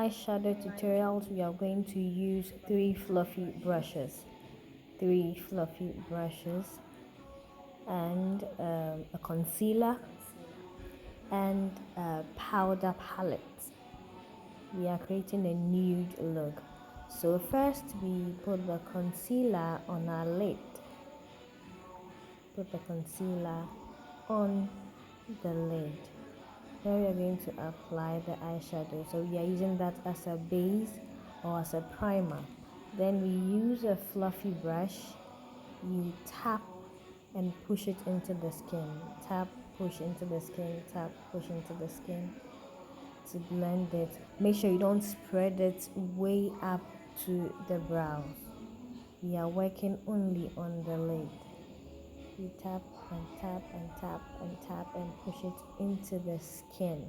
eyeshadow tutorials, we are going to use three fluffy brushes and a concealer and a powder palette. We are creating a nude look. So first we put the concealer on our lid. Put the concealer on the lid. Now we are going to apply the eyeshadow. So we are using that as a base or as a primer. Then we use a fluffy brush. You tap and push it into the skin. Tap, push into the skin. Tap, push into the skin to blend it. Make sure you don't spread it way up to the brows. We are working only on the lid. You tap and tap and tap and tap and push it into the skin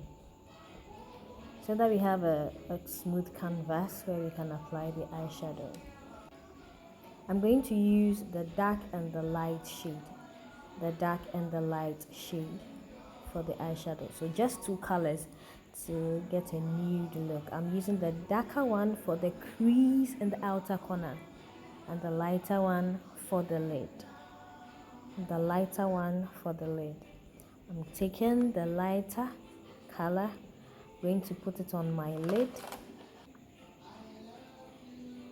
so that we have a smooth canvas where we can apply the eyeshadow. I'm going to use the dark and the light shade. The dark and the light shade for the eyeshadow. So just two colors to get a nude look. I'm using the darker one for the crease in the outer corner and the lighter one for the lid. The lighter one for the lid. I'm taking the lighter color, going to put it on my lid.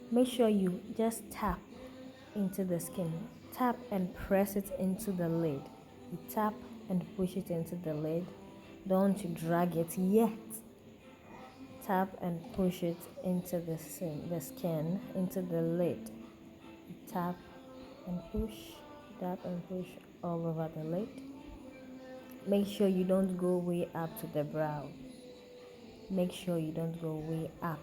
Make sure you just tap into the skin. Tap and press it into the lid. You tap and push it into the lid. Don't drag it yet. Tap and push it into the skin, into the lid. Tap and push, tap and push all over the lid. Make sure you don't go way up to the brow. Make sure you don't go way up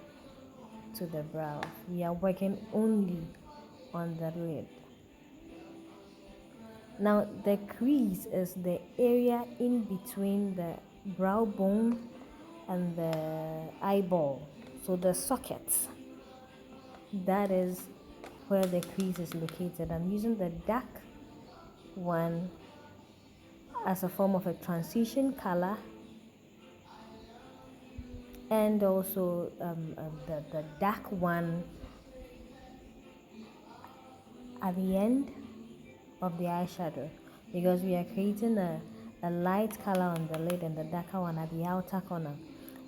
to the brow. We are working only on the lid. Now the crease is the area in between the brow bone and the eyeball, so the sockets, that is where the crease is located. I'm using the dark one as a form of a transition color, and also the dark one at the end of the eyeshadow, because we are creating a light color on the lid and the darker one at the outer corner.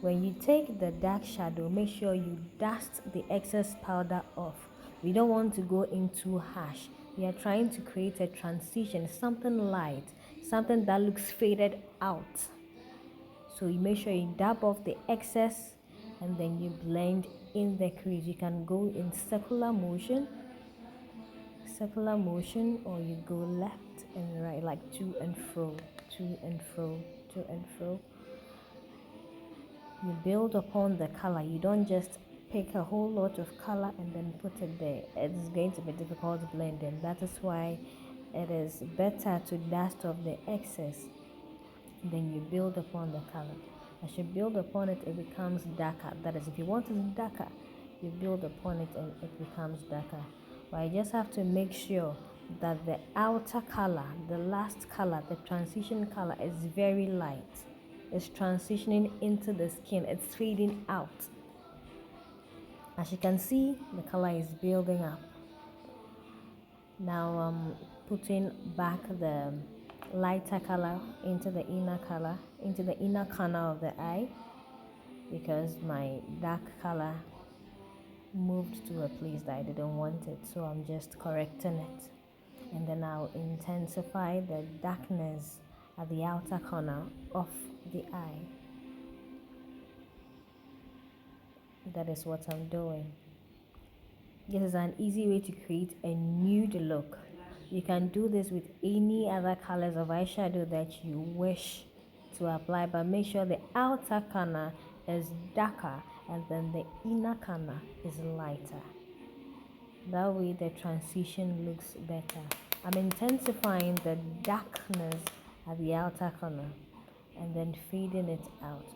When you take the dark shadow, make sure you dust the excess powder off. We don't want to go in too harsh. We are trying to create a transition, something light, something that looks faded out. So you make sure you dab off the excess and then you blend in the crease. You can go in circular motion, or you go left and right, like to and fro, to and fro, to and fro. You build upon the color. You don't just pick a whole lot of color and then put it there. It's going to be difficult blending. That is why it is better to dust off the excess, then you build upon the color. As you build upon it, it becomes darker. That is, if you want it darker, you build upon it and it becomes darker. But you just have to make sure that the outer color, the last color, the transition color is very light. It's transitioning into the skin. It's fading out. As you can see, the color is building up. Now I'm putting back the lighter color into the inner color, into the inner corner of the eye, because my dark color moved to a place that I didn't want it, so I'm just correcting it. And then I'll intensify the darkness at the outer corner of the eye. That is what I'm doing. This is an easy way to create a nude look. You can do this with any other colors of eyeshadow that you wish to apply, but make sure the outer corner is darker and then the inner corner is lighter. That way the transition looks better. I'm intensifying the darkness at the outer corner and then fading it out.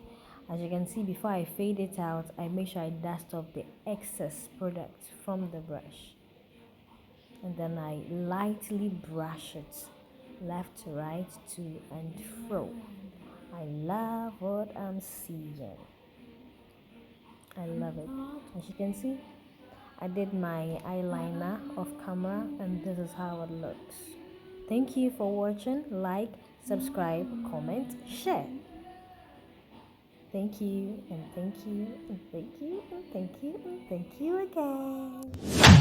As you can see, before I fade it out, I make sure I dust off the excess product from the brush. And then I lightly brush it left, right, to and fro. I love what I'm seeing. I love it. As you can see, I did my eyeliner off camera and this is how it looks. Thank you for watching. Like, subscribe, comment, share. Thank you and thank you and thank you and thank you and thank you again.